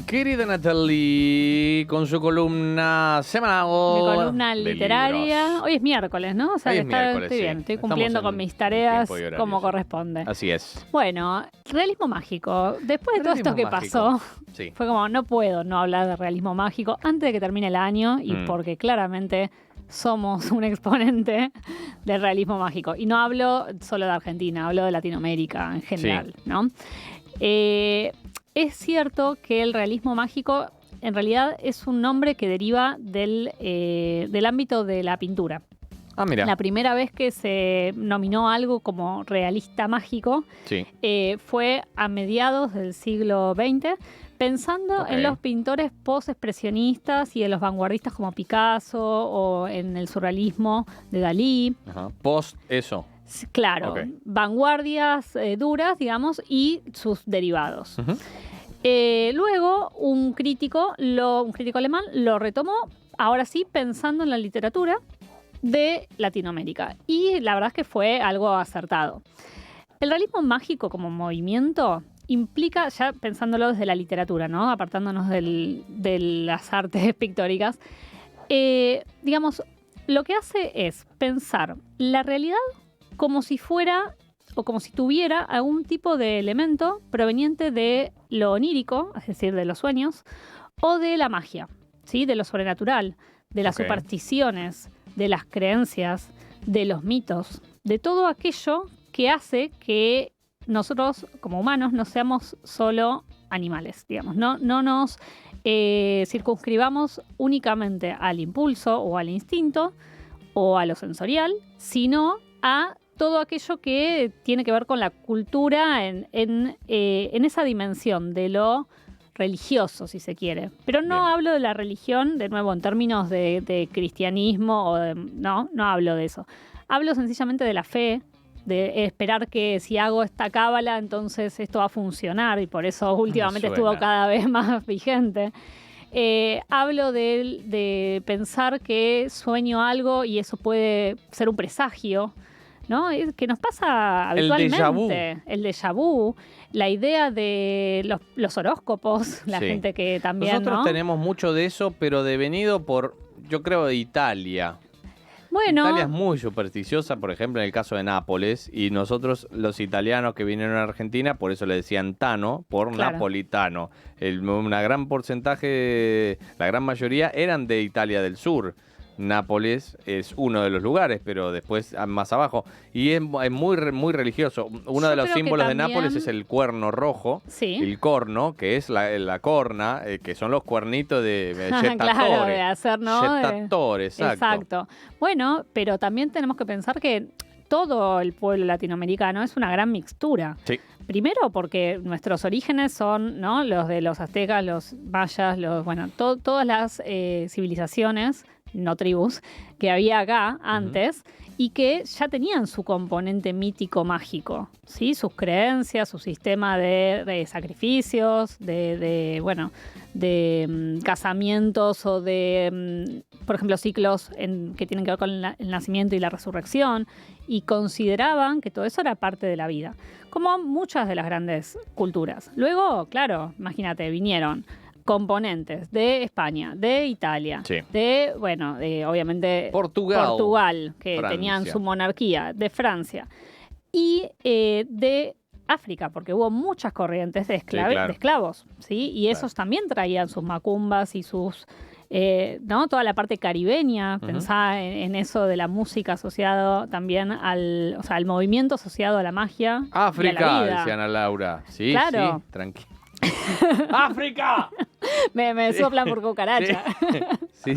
Querida Natalie, con su columna semanal. Mi columna de literaria. libros. Hoy es miércoles, ¿no? O sea, Hoy que es miércoles, estoy sí. bien, estoy Estamos cumpliendo en con mis tareas tiempo y horario, como sí. corresponde. Así es. Bueno, realismo mágico. Después de todo esto que Realismo mágico. pasó, Sí. fue como, no puedo no hablar de realismo mágico antes de que termine el año y porque claramente somos un exponente del realismo mágico. Y no hablo solo de Argentina, hablo de Latinoamérica en general, ¿no? Es cierto que el realismo mágico en realidad es un nombre que deriva del ámbito de la pintura. Ah, mira. La primera vez que se nominó algo como realista mágico Sí. fue a mediados del siglo XX, pensando en los pintores post-expresionistas y en los vanguardistas como Picasso o en el surrealismo de Dalí. Ajá. Post eso. Claro, vanguardias duras, digamos, y sus derivados. Luego un crítico alemán lo retomó, ahora sí, pensando en la literatura de Latinoamérica. Y la verdad es que fue algo acertado. El realismo mágico como movimiento implica, ya pensándolo desde la literatura, ¿no? Apartándonos de las artes pictóricas, digamos, lo que hace es pensar la realidad como si fuera o como si tuviera algún tipo de elemento proveniente de lo onírico, es decir, de los sueños, o de la magia, ¿sí? De lo sobrenatural, de las supersticiones, de las creencias, de los mitos, de todo aquello que hace que nosotros como humanos no seamos solo animales, digamos, no nos circunscribamos únicamente al impulso o al instinto o a lo sensorial, sino a todo aquello que tiene que ver con la cultura en esa dimensión de lo religioso, si se quiere. Pero no hablo de la religión, de nuevo, en términos de cristianismo, no hablo de eso. Hablo sencillamente de la fe, de esperar que si hago esta cábala, entonces esto va a funcionar, y por eso últimamente estuvo cada vez más vigente. Hablo de pensar que sueño algo y eso puede ser un presagio, ¿no? Que nos pasa habitualmente. El déjà vu, la idea de los horóscopos, la gente que también, nosotros tenemos mucho de eso, pero devenido por, yo creo, de Italia. Bueno, Italia es muy supersticiosa, por ejemplo, en el caso de Nápoles, y nosotros, los italianos que vinieron a Argentina, por eso le decían tano, por napolitano. Una gran porcentaje, la gran mayoría, eran de Italia del Sur. Nápoles es uno de los lugares, pero después más abajo. Y es muy religioso. Uno de los símbolos de Nápoles es el cuerno rojo, el corno, que es la corna, que son los cuernitos de jettatore. Claro, de hacer, ¿no? Jettatore, exacto. Bueno, pero también tenemos que pensar que todo el pueblo latinoamericano es una gran mixtura. Sí. Primero porque nuestros orígenes son, ¿no?, los de los aztecas, los mayas, todas las civilizaciones, no tribus, que había acá antes y que ya tenían su componente mítico mágico, ¿sí? Sus creencias, su sistema de sacrificios, de casamientos o de, por ejemplo, ciclos que tienen que ver con el nacimiento y la resurrección, y consideraban que todo eso era parte de la vida, como muchas de las grandes culturas. Luego, claro, imagínate, vinieron componentes de España, de Italia, obviamente Portugal, que Francia. Tenían su monarquía, de Francia, y de África, porque hubo muchas corrientes de esclavos, ¿sí? Y esos también traían sus macumbas y sus, toda la parte caribeña, pensaba en eso de la música asociado también al movimiento asociado a la magia. África, y a la vida. Decía Ana Laura. Sí, claro. Sí, tranquilo. ¡África! me soplan por cucaracha. Sí.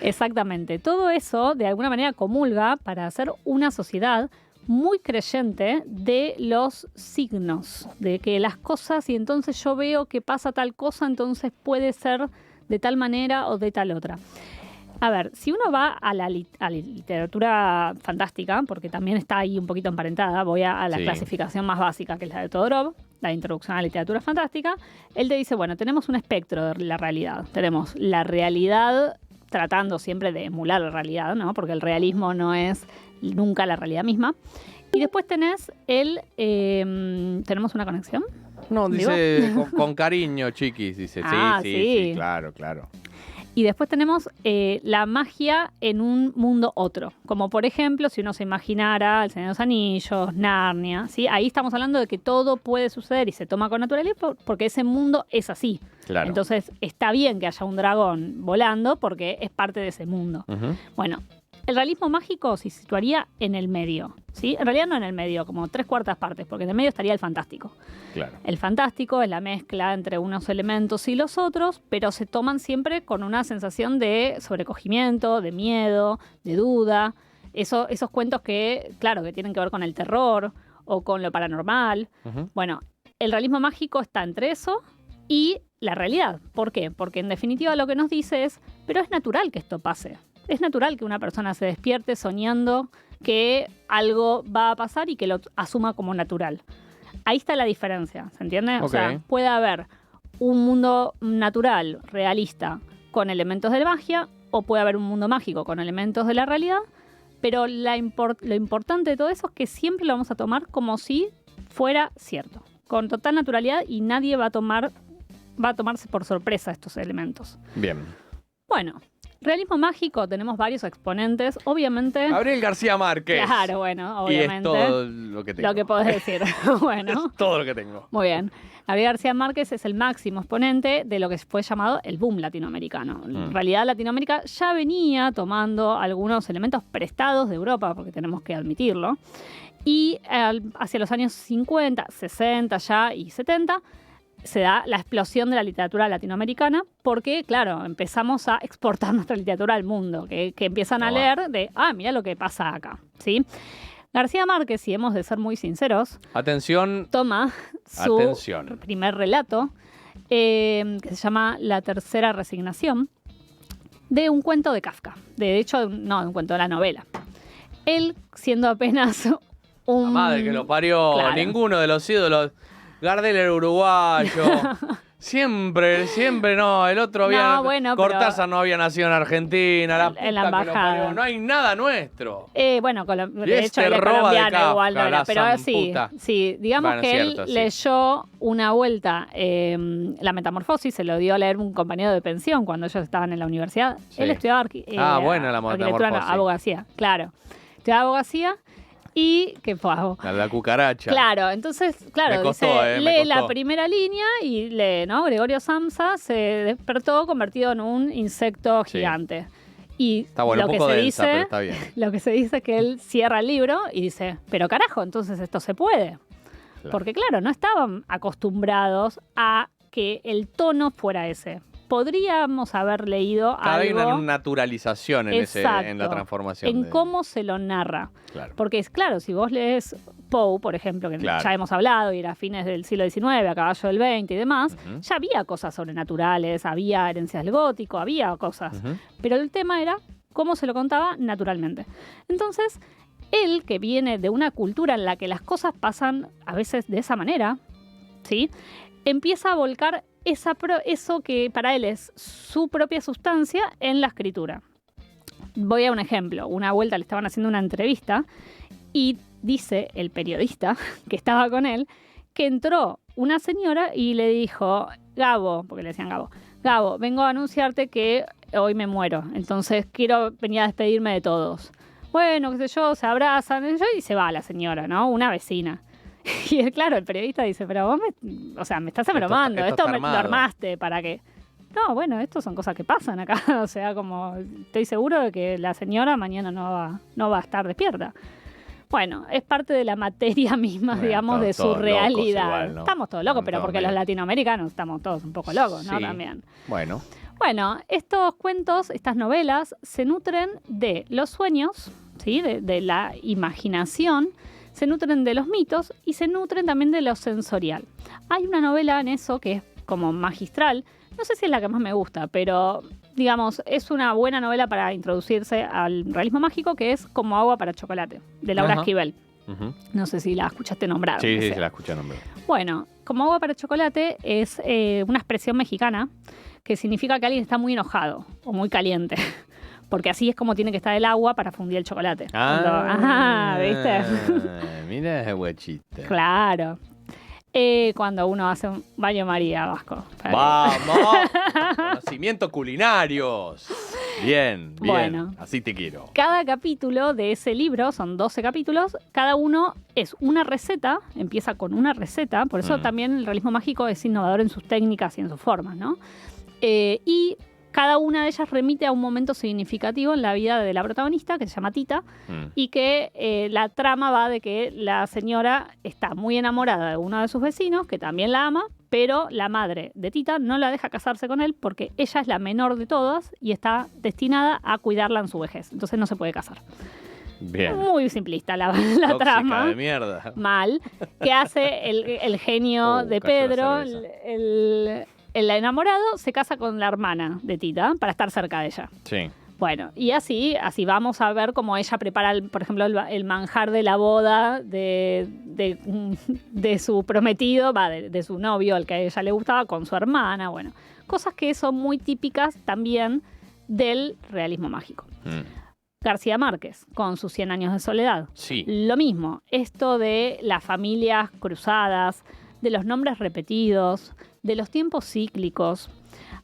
Exactamente. Todo eso, de alguna manera, comulga para hacer una sociedad muy creyente de los signos, de que las cosas, y entonces yo veo que pasa tal cosa, entonces puede ser de tal manera o de tal otra. A ver, si uno va a la literatura fantástica, porque también está ahí un poquito emparentada, voy a la clasificación más básica, que es la de Todorov, la introducción a la literatura fantástica. Él te dice, bueno, tenemos un espectro de la realidad. Tenemos la realidad tratando siempre de emular la realidad, ¿no? Porque el realismo no es nunca la realidad misma. Y después tenés ¿tenemos una conexión? No, dice con cariño, chiquis. Dice, sí, claro. Y después tenemos la magia en un mundo otro. Como por ejemplo, si uno se imaginara El Señor de los Anillos, Narnia, ¿sí? Ahí estamos hablando de que todo puede suceder y se toma con naturalidad porque ese mundo es así. Claro. Entonces está bien que haya un dragón volando porque es parte de ese mundo. Uh-huh. Bueno, el realismo mágico se situaría en el medio, ¿sí? En realidad no en el medio, como 3/4 partes, porque en el medio estaría el fantástico. Claro. El fantástico es la mezcla entre unos elementos y los otros, pero se toman siempre con una sensación de sobrecogimiento, de miedo, de duda. Esos cuentos que, claro, que tienen que ver con el terror o con lo paranormal. Uh-huh. Bueno, el realismo mágico está entre eso y la realidad. ¿Por qué? Porque en definitiva lo que nos dice es, pero es natural que esto pase. Es natural que una persona se despierte soñando que algo va a pasar y que lo asuma como natural. Ahí está la diferencia, ¿se entiende? Okay. O sea, puede haber un mundo natural, realista, con elementos de magia, o puede haber un mundo mágico con elementos de la realidad, pero lo importante de todo eso es que siempre lo vamos a tomar como si fuera cierto, con total naturalidad, y nadie va a tomarse por sorpresa estos elementos. Bien. Bueno, realismo mágico, tenemos varios exponentes, obviamente. Gabriel García Márquez. Claro, bueno, obviamente. Y es todo lo que tengo. Lo que podés decir. Bueno. Es todo lo que tengo. Muy bien. Gabriel García Márquez es el máximo exponente de lo que fue llamado el boom latinoamericano. En realidad, Latinoamérica ya venía tomando algunos elementos prestados de Europa, porque tenemos que admitirlo. Y hacia los años 50, 60 ya y 70, se da la explosión de la literatura latinoamericana porque, claro, empezamos a exportar nuestra literatura al mundo, que empiezan a leer de, mira lo que pasa acá, ¿sí? García Márquez, si hemos de ser muy sinceros, atención, toma su primer relato, que se llama La Tercera Resignación, de un cuento de Kafka. De hecho, no, de un cuento de la novela. Él, siendo apenas un... La madre que lo parió, claro. Ninguno de los ídolos... Gardel era uruguayo. Siempre, no. El otro había... No, bueno, Cortázar no había nacido en Argentina. En la embajada. No hay nada nuestro. Bueno, de hecho él es colombiano igual, no era. Pero sí, digamos que él leyó una vuelta La Metamorfosis, se lo dio a leer un compañero de pensión cuando ellos estaban en la universidad. Sí. Él estudiaba la Metamorfosis. Abogacía, claro. Estudiaba abogacía. Y que fue la cucaracha. Claro, entonces, claro, dice, lee la primera línea y lee, ¿no? Gregorio Samsa se despertó convertido en un insecto gigante. Y está bueno, lo un que poco se densa, dice, pero está bien. Lo que se dice es que él cierra el libro y dice, pero carajo, entonces esto se puede. Claro. Porque claro, no estaban acostumbrados a que el tono fuera ese. Podríamos haber leído algo... Hay una naturalización en la transformación. En cómo se lo narra. Claro. Porque es claro, si vos lees Poe, por ejemplo, que ya hemos hablado, y era a fines del siglo XIX, a caballo del XX y demás, ya había cosas sobrenaturales, había herencias del gótico, había cosas. Pero el tema era cómo se lo contaba naturalmente. Entonces, él, que viene de una cultura en la que las cosas pasan a veces de esa manera, ¿sí?, empieza a volcar eso que para él es su propia sustancia en la escritura. Voy a un ejemplo. Una vuelta le estaban haciendo una entrevista y dice el periodista que estaba con él que entró una señora y le dijo, Gabo, porque le decían Gabo, vengo a anunciarte que hoy me muero, entonces quiero venir a despedirme de todos. Bueno, qué sé yo, se abrazan y se va la señora, ¿no? Una vecina. Y claro, el periodista dice, pero vos me estás bromando, esto me lo armaste para que... No, bueno, esto son cosas que pasan acá, o sea, como estoy seguro de que la señora mañana no va a estar despierta. Bueno, es parte de la materia misma, digamos, de su realidad. Igual, ¿no? Estamos todos locos, pero porque los latinoamericanos estamos todos un poco locos, ¿no? Sí. También. Bueno, estos cuentos, estas novelas, se nutren de los sueños, ¿sí? De la imaginación, se nutren de los mitos y se nutren también de lo sensorial. Hay una novela en eso que es como magistral, no sé si es la que más me gusta, pero digamos, es una buena novela para introducirse al realismo mágico, que es Como agua para chocolate, de Laura Esquivel. No sé si la escuchaste nombrar. Sí, la escuché nombrar. Bueno, Como agua para chocolate es una expresión mexicana que significa que alguien está muy enojado o muy caliente. Porque así es como tiene que estar el agua para fundir el chocolate. ¿Viste? Mira ese huechito. Claro. Cuando uno hace un baño María, Vasco. ¡Vamos! Conocimientos culinarios. Bien, Bueno. Así te quiero. Cada capítulo de ese libro, son 12 capítulos, cada uno es una receta, empieza con una receta, por eso también el realismo mágico es innovador en sus técnicas y en sus formas, ¿no? Y cada una de ellas remite a un momento significativo en la vida de la protagonista, que se llama Tita, y que la trama va de que la señora está muy enamorada de uno de sus vecinos, que también la ama, pero la madre de Tita no la deja casarse con él porque ella es la menor de todas y está destinada a cuidarla en su vejez. Entonces no se puede casar. Bien. Muy simplista la Tóxica trama. de mierda. Mal. Que hace el genio de Pedro, el enamorado, se casa con la hermana de Tita para estar cerca de ella. Sí. Bueno, y así vamos a ver cómo ella prepara, por ejemplo, el manjar de la boda de su prometido, de su novio, al que a ella le gustaba, con su hermana. Bueno, cosas que son muy típicas también del realismo mágico. García Márquez, con sus 100 años de soledad. Sí. Lo mismo, esto de las familias cruzadas, de los nombres repetidos, de los tiempos cíclicos.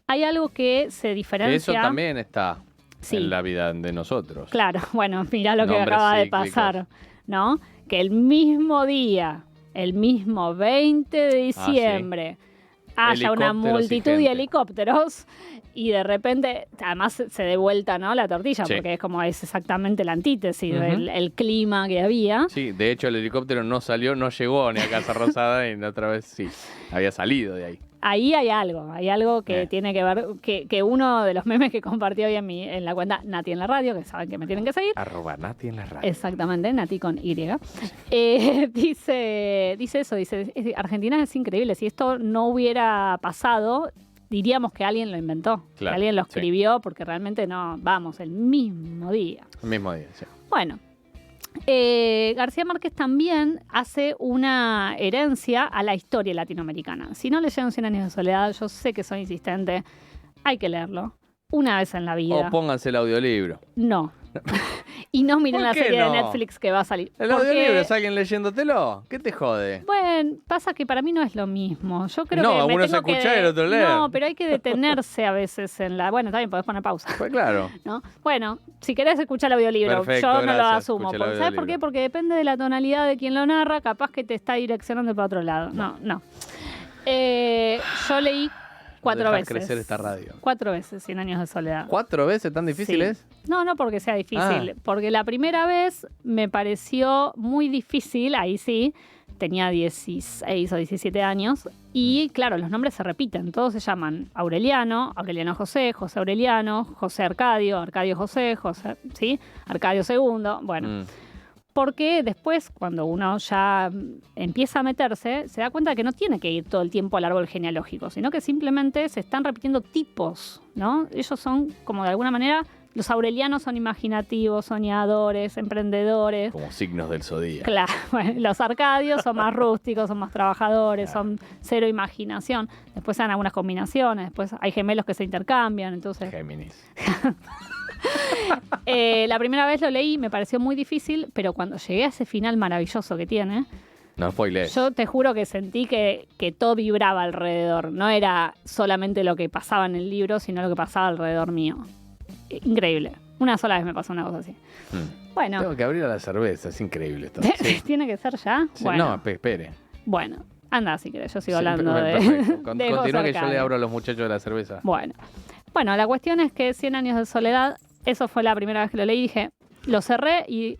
Hay algo que se diferencia. Eso también está sí. en la vida de nosotros. Claro, bueno, mirá lo que Nombres acaba cíclicos. de pasar, ¿no? Que el mismo día, el mismo 20 de diciembre, haya una multitud de helicópteros y de repente, además se dé vuelta, ¿no? La tortilla, sí. porque es exactamente la antítesis del clima que había. Sí, de hecho el helicóptero no salió, no llegó ni a Casa Rosada y la otra vez sí, había salido de ahí. Ahí hay algo que tiene que ver, que uno de los memes que compartí hoy en la cuenta Nati en la radio, que saben que me tienen que seguir. @Nati en la radio. Exactamente, Nati con Y. Dice eso, Argentina es increíble, si esto no hubiera pasado, diríamos que alguien lo inventó, claro, que alguien lo escribió, porque realmente no, el mismo día. El mismo día, sí. Bueno. García Márquez también hace una herencia a la historia latinoamericana. Si no leyeron 100 años de soledad, yo sé que soy insistente, hay que leerlo una vez en la vida. O pónganse el audiolibro. No. Y no miren la serie de Netflix que va a salir. ¿El audiolibro es alguien leyéndotelo? ¿Qué te jode? Bueno, pasa que para mí no es lo mismo. Yo creo no, que uno se escucha y el otro lee. No, pero hay que detenerse a veces en la... Bueno, también podés poner pausa. Pues claro. ¿No? Bueno, si querés escuchar el audiolibro, perfecto, yo no gracias, lo asumo. ¿Sabes por qué? Porque depende de la tonalidad de quien lo narra, capaz que te está direccionando para otro lado. No. Yo leí 4 veces. Crecer esta radio. 4 veces 100 años de soledad. ¿4 veces? ¿Tan difícil sí. es? No porque sea difícil. Porque la primera vez me pareció muy difícil, ahí sí, tenía 16 o 17 años, y claro, los nombres se repiten. Todos se llaman Aureliano, Aureliano José, José Aureliano, José Arcadio, Arcadio José, ¿sí? Arcadio II, bueno. Porque después, cuando uno ya empieza a meterse, se da cuenta que no tiene que ir todo el tiempo al árbol genealógico, sino que simplemente se están repitiendo tipos, ¿no? Ellos son, como de alguna manera, los aurelianos son imaginativos, soñadores, emprendedores. Como signos del zodíaco. Claro, bueno, los arcadios son más rústicos, son más trabajadores, son cero imaginación. Después dan algunas combinaciones, después hay gemelos que se intercambian, entonces... Géminis. La primera vez lo leí, me pareció muy difícil, pero cuando llegué a ese final maravilloso que tiene, no spoilees. Yo te juro que sentí que todo vibraba alrededor. No era solamente lo que pasaba en el libro, sino lo que pasaba alrededor mío. Increíble. Una sola vez me pasó una cosa así. Bueno. Tengo que abrir a la cerveza, es increíble esto. Sí. ¿Tiene que ser ya? Sí, bueno. No, espere. Bueno, anda si querés, yo sigo hablando de Continúa que yo le abro a los muchachos de la cerveza. Bueno, la cuestión es que 100 años de soledad, eso fue la primera vez que lo leí y dije, lo cerré y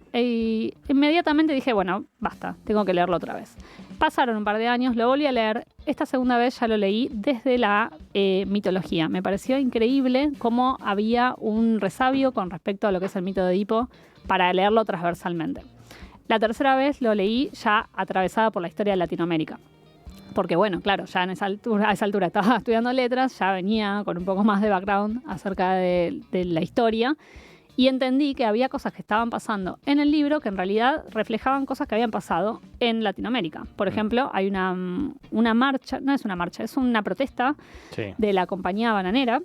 inmediatamente dije, bueno, basta, tengo que leerlo otra vez. Pasaron un par de años, lo volví a leer. Esta segunda vez ya lo leí desde la mitología. Me pareció increíble cómo había un resabio con respecto a lo que es el mito de Edipo para leerlo transversalmente. La tercera vez lo leí ya atravesada por la historia de Latinoamérica. Porque bueno, claro, ya a esa altura estaba estudiando letras, ya venía con un poco más de background acerca de la historia. Y entendí que había cosas que estaban pasando en el libro que en realidad reflejaban cosas que habían pasado en Latinoamérica. Por ejemplo, hay una marcha, no es una marcha, es una protesta de la compañía bananera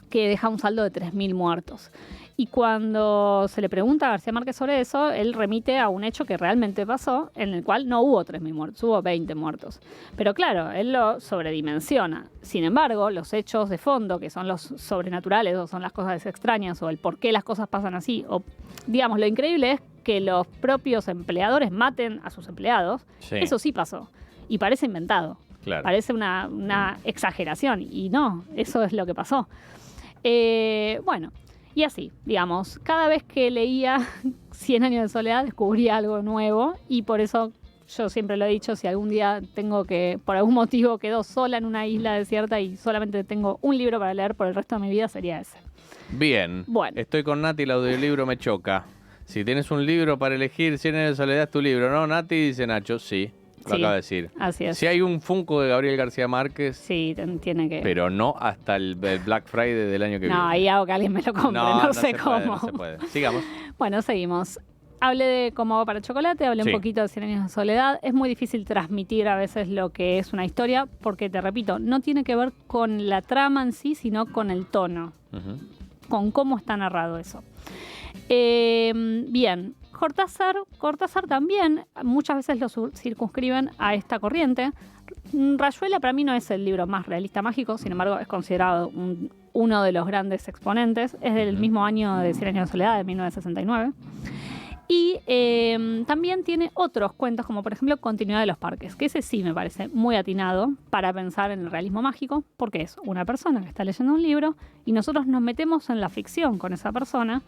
que deja un saldo de 3.000 muertos. Y cuando se le pregunta a García Márquez sobre eso, él remite a un hecho que realmente pasó, en el cual no hubo 3.000 muertos, hubo 20 muertos. Pero claro, él lo sobredimensiona. Sin embargo, los hechos de fondo, que son los sobrenaturales, o son las cosas extrañas, o el por qué las cosas pasan así, o digamos, lo increíble es que los propios empleadores maten a sus empleados. Sí. Eso sí pasó. Y parece inventado. Claro. Parece una exageración. Y no, eso es lo que pasó. Bueno... Y así, digamos, cada vez que leía 100 años de soledad descubría algo nuevo y por eso yo siempre lo he dicho, si algún día tengo que, por algún motivo quedo sola en una isla desierta y solamente tengo un libro para leer por el resto de mi vida, sería ese. Bien, bueno. Estoy con Nati, el audiolibro me choca. Si tienes un libro para elegir, 100 años de soledad es tu libro, ¿no, Nati? Dice Nacho, sí. Lo acaba de decir. Así es. Si hay un Funko de Gabriel García Márquez. Sí, tiene que. Pero no hasta el Black Friday del año que viene. No, ahí hago que alguien me lo compre. No sé cómo. No se puede. Sigamos. Bueno, seguimos. Hablé de Cómo va para chocolate, hablé un poquito de 100 años de soledad. Es muy difícil transmitir a veces lo que es una historia, porque te repito, no tiene que ver con la trama en sí, sino con el tono. Con cómo está narrado eso. Bien. Cortázar también muchas veces lo circunscriben a esta corriente. Rayuela para mí no es el libro más realista mágico, sin embargo es considerado uno de los grandes exponentes. Es del mismo año de 100 años de soledad, de 1969. Y también tiene otros cuentos, como por ejemplo Continuidad de los parques, que ese sí me parece muy atinado para pensar en el realismo mágico, porque es una persona que está leyendo un libro y nosotros nos metemos en la ficción con esa persona,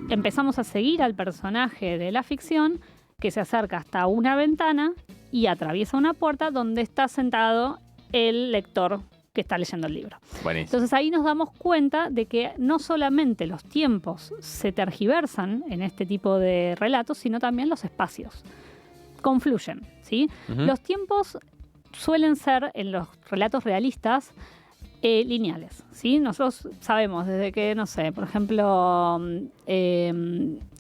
empezamos a seguir al personaje de la ficción que se acerca hasta una ventana y atraviesa una puerta donde está sentado el lector que está leyendo el libro. Buenísimo. Entonces ahí nos damos cuenta de que no solamente los tiempos se tergiversan en este tipo de relatos, sino también los espacios. Confluyen, ¿sí? Los tiempos suelen ser, en los relatos realistas, lineales, ¿sí? Nosotros sabemos desde que, no sé, por ejemplo,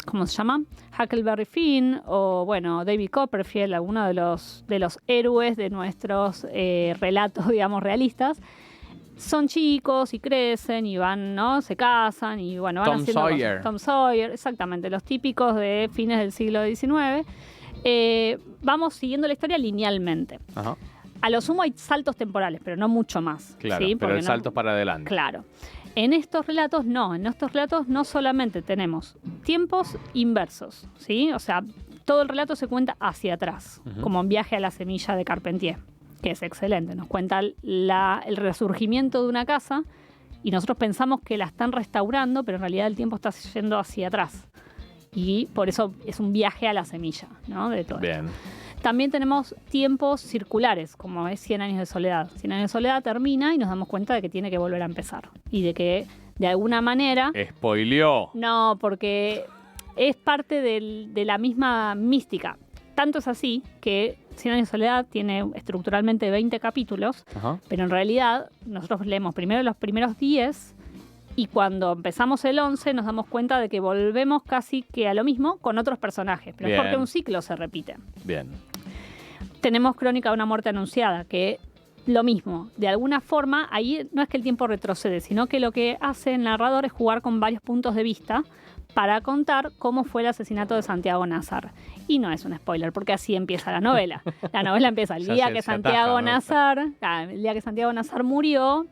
¿cómo se llama? Huckleberry Finn o, bueno, David Copperfield, alguno de los héroes de nuestros relatos, digamos, realistas, son chicos y crecen y van, ¿no? Se casan y, bueno, van haciendo cosas. Tom Sawyer, exactamente, los típicos de fines del siglo XIX. Vamos siguiendo la historia linealmente. Ajá. A lo sumo hay saltos temporales, pero no mucho más. Claro, ¿sí? Pero el salto es para adelante. Claro. En estos relatos no solamente tenemos tiempos inversos, ¿sí? O sea, todo el relato se cuenta hacia atrás, como en Viaje a la semilla de Carpentier, que es excelente. Nos cuenta el resurgimiento de una casa y nosotros pensamos que la están restaurando, pero en realidad el tiempo está yendo hacia atrás. Y por eso es un viaje a la semilla, ¿no? De todo. Bien. También tenemos tiempos circulares, como es 100 años de soledad. 100 años de soledad termina y nos damos cuenta de que tiene que volver a empezar. Y de que, de alguna manera... ¡Spoileó! No, porque es parte de la misma mística. Tanto es así que 100 años de soledad tiene estructuralmente 20 capítulos, pero en realidad nosotros leemos primero los primeros 10... Y cuando empezamos el 11 nos damos cuenta de que volvemos casi que a lo mismo con otros personajes. Pero es porque un ciclo se repite. Bien. Tenemos Crónica de una muerte anunciada, que lo mismo. De alguna forma, ahí no es que el tiempo retrocede, sino que lo que hace el narrador es jugar con varios puntos de vista para contar cómo fue el asesinato de Santiago Nazar. Y no es un spoiler, porque así empieza la novela. La novela empieza el día que Santiago Nazar murió,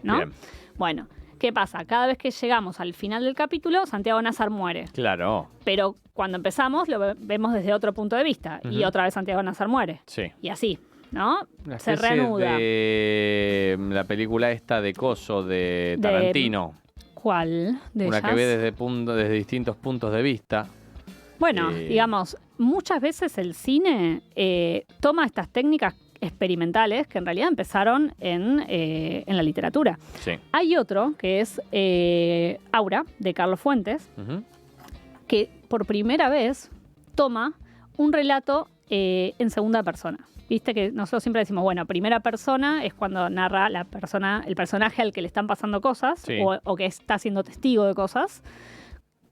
¿no? Bien. Bueno. ¿Qué pasa? Cada vez que llegamos al final del capítulo, Santiago Nazar muere. Claro. Pero cuando empezamos lo vemos desde otro punto de vista. Y otra vez Santiago Nazar muere. Sí. Y así, ¿no? Se reanuda. De la película esta de Coso, de Tarantino. ¿Cuál? ¿De Una ellas? Que ve desde distintos puntos de vista. Bueno, digamos, muchas veces el cine toma estas técnicas experimentales que en realidad empezaron en la literatura. Sí. Hay otro que es Aura, de Carlos Fuentes, que por primera vez toma un relato en segunda persona. Viste que nosotros siempre decimos, bueno, primera persona es cuando narra el personaje al que le están pasando cosas, sí, o que está siendo testigo de cosas.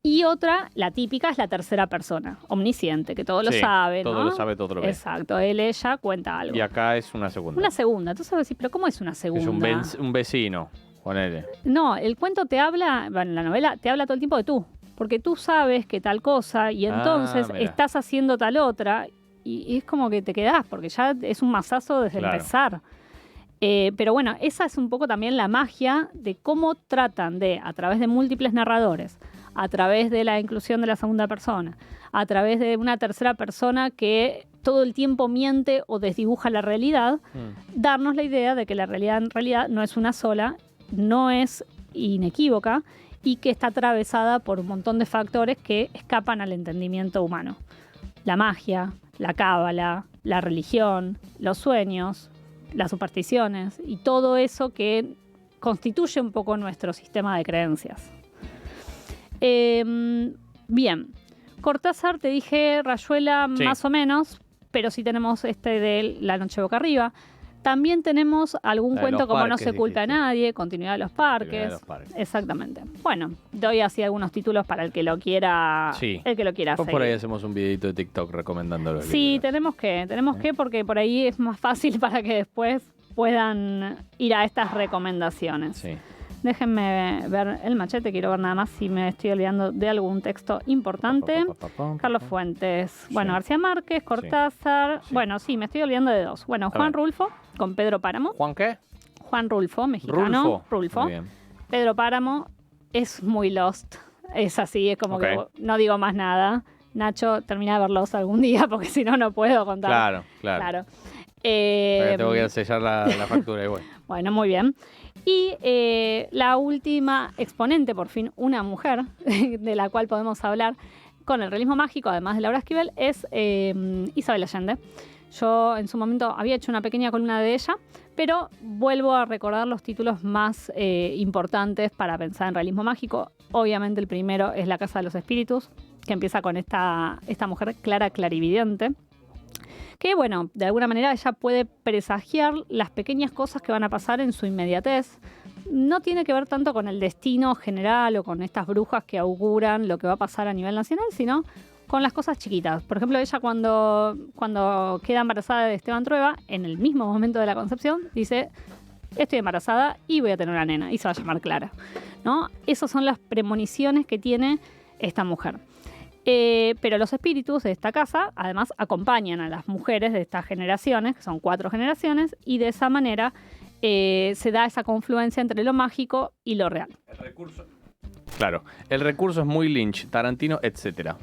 Y otra, la típica, es la tercera persona, omnisciente, que todo lo sabe, ¿no? Todo lo sabe, todo lo ve. Exacto, ella cuenta algo. Y acá es una segunda. Una segunda. Entonces vas a decir, ¿pero cómo es una segunda? Es un vecino. Ponele. No, el cuento te habla, bueno, la novela te habla todo el tiempo de tú. Porque tú sabes que tal cosa y entonces estás haciendo tal otra y es como que te quedás, porque ya es un mazazo desde empezar. Pero bueno, esa es un poco también la magia de cómo tratan de, a través de múltiples narradores, a través de la inclusión de la segunda persona, a través de una tercera persona que todo el tiempo miente o desdibuja la realidad, darnos la idea de que la realidad en realidad no es una sola, no es inequívoca y que está atravesada por un montón de factores que escapan al entendimiento humano. La magia, la cábala, la religión, los sueños, las supersticiones y todo eso que constituye un poco nuestro sistema de creencias. Bien, Cortázar, te dije, Rayuela más o menos, pero sí tenemos de La noche boca arriba. También tenemos algún cuento como No se culpa a nadie, Continuidad de los parques. Exactamente. Bueno, doy así algunos títulos para el que lo quiera, el que lo quiera hacer. Por ahí hacemos un videito de TikTok recomendándolo. Sí, tenemos que, porque por ahí es más fácil para que después puedan ir a estas recomendaciones. Sí. Déjenme ver el machete, quiero ver nada más si me estoy olvidando de algún texto importante. Carlos Fuentes, bueno, García Márquez, Cortázar. Sí. Bueno, sí, me estoy olvidando de dos. Bueno, Juan Rulfo con Pedro Páramo. ¿Juan qué? Juan Rulfo, mexicano. Rulfo. Muy bien. Pedro Páramo es muy Lost. Es así, es como que no digo más nada. Nacho, termina de ver Lost algún día porque si no, no puedo contar. Claro. Tengo que sellar la factura igual. Bueno, muy bien. Y la última exponente, por fin, una mujer, de la cual podemos hablar con el realismo mágico, además de Laura Esquivel, es Isabel Allende. Yo en su momento había hecho una pequeña columna de ella, pero vuelvo a recordar los títulos más importantes para pensar en realismo mágico. Obviamente el primero es La Casa de los Espíritus, que empieza con esta mujer clara, clarividente, que, bueno, de alguna manera ella puede presagiar las pequeñas cosas que van a pasar en su inmediatez. No tiene que ver tanto con el destino general o con estas brujas que auguran lo que va a pasar a nivel nacional, sino con las cosas chiquitas. Por ejemplo, ella cuando queda embarazada de Esteban Trueba, en el mismo momento de la concepción, dice: estoy embarazada y voy a tener una nena, y se va a llamar Clara, ¿no? Esas son las premoniciones que tiene esta mujer. Pero los espíritus de esta casa además acompañan a las mujeres de estas generaciones, que son 4 generaciones, y de esa manera se da esa confluencia entre lo mágico y lo real. El recurso es muy Lynch, Tarantino, etcétera.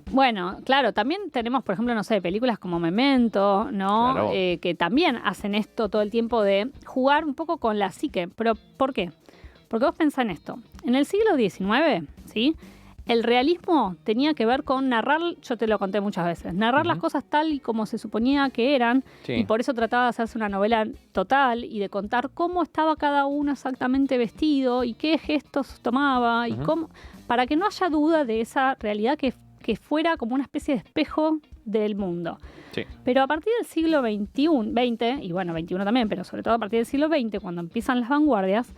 Bueno, claro, también tenemos, por ejemplo, no sé, películas como Memento, ¿no? Claro. Que también hacen esto todo el tiempo de jugar un poco con la psique. ¿Pero por qué? Porque vos pensás en esto. En el siglo XIX, ¿sí?, el realismo tenía que ver con narrar, yo te lo conté muchas veces, narrar las cosas tal y como se suponía que eran, y por eso trataba de hacerse una novela total y de contar cómo estaba cada uno exactamente vestido y qué gestos tomaba, y cómo, para que no haya duda de esa realidad que fuera como una especie de espejo del mundo. Sí. Pero a partir del siglo XX, y bueno, XXI también, pero sobre todo a partir del siglo XX, cuando empiezan las vanguardias,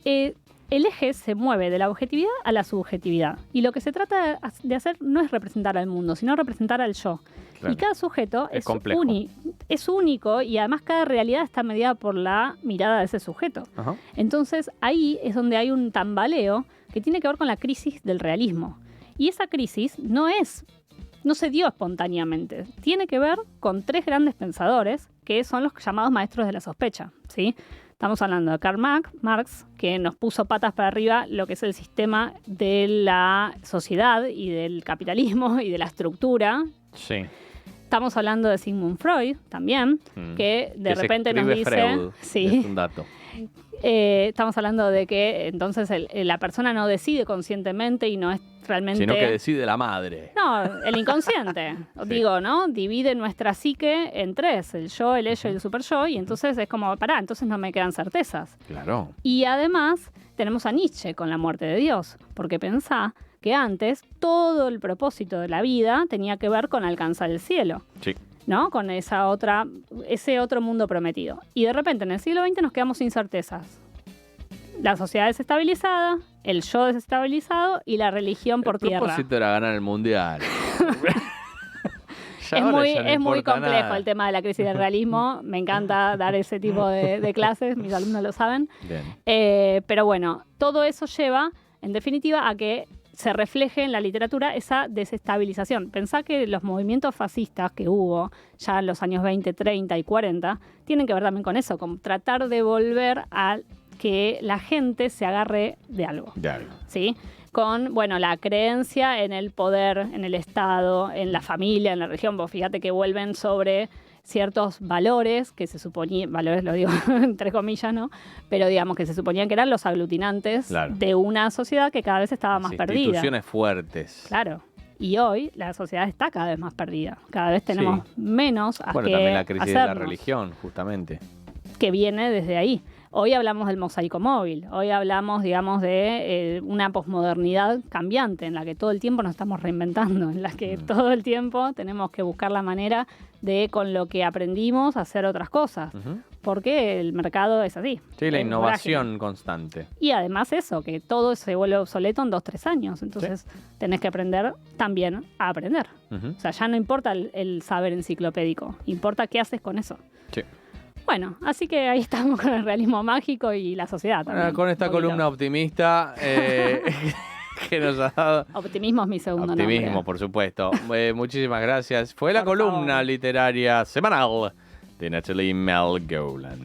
el eje se mueve de la objetividad a la subjetividad. Y lo que se trata de hacer no es representar al mundo, sino representar al yo. Claro. Y cada sujeto es único y además cada realidad está mediada por la mirada de ese sujeto. Ajá. Entonces ahí es donde hay un tambaleo que tiene que ver con la crisis del realismo. Y esa crisis no se dio espontáneamente. Tiene que ver con 3 grandes pensadores que son los llamados maestros de la sospecha, ¿sí? Estamos hablando de Karl Marx, que nos puso patas para arriba lo que es el sistema de la sociedad y del capitalismo y de la estructura. Sí. Estamos hablando de Sigmund Freud también, que de repente nos dice... Freud, sí. Es un dato. Estamos hablando de que entonces la persona no decide conscientemente y no es realmente... Sino que decide la madre. No, el inconsciente. Sí. Digo, ¿no? Divide nuestra psique en 3, el yo, el ello y el super yo, y entonces es como, entonces no me quedan certezas. Claro. Y además tenemos a Nietzsche con la muerte de Dios, porque pensá que antes todo el propósito de la vida tenía que ver con alcanzar el cielo. Sí. ¿No? Con ese otro mundo prometido. Y de repente en el siglo XX nos quedamos sin certezas. La sociedad desestabilizada, el yo desestabilizado y la religión por tierra. El propósito era ganar el mundial. Es muy complejo el tema de la crisis del realismo. Me encanta dar ese tipo de clases, mis alumnos lo saben. Pero bueno, todo eso lleva, en definitiva, a que se refleje en la literatura esa desestabilización. Pensá que los movimientos fascistas que hubo ya en los años 20, 30 y 40 tienen que ver también con eso, con tratar de volver a que la gente se agarre de algo. ¿Sí? Con, bueno, la creencia en el poder, en el Estado, en la familia, en la religión. Vos fíjate que vuelven sobre ciertos valores que se suponían, valores lo digo entre comillas, ¿no? Pero digamos que se suponían que eran los aglutinantes de una sociedad que cada vez estaba más perdida. Instituciones fuertes. Claro. Y hoy la sociedad está cada vez más perdida. Cada vez tenemos menos a Bueno, qué también la crisis de la hacernos, religión, justamente. que viene desde ahí. Hoy hablamos del mosaico móvil, hoy hablamos, digamos, de una posmodernidad cambiante en la que todo el tiempo nos estamos reinventando, en la que todo el tiempo tenemos que buscar la manera de, con lo que aprendimos, hacer otras cosas, porque el mercado es así. Sí, la es innovación vorágine. constante. Y además eso, que todo se vuelve obsoleto en 2-3 años, entonces tenés que aprender también a aprender. O sea, ya no importa el saber enciclopédico, importa qué haces con eso. Sí. Bueno, así que ahí estamos con el realismo mágico y la sociedad también. Con esta columna optimista que nos ha dado... Optimismo es mi segundo Optimismo, nombre. por supuesto. Muchísimas gracias. Fue la columna literaria semanal de Natalie Melgolan.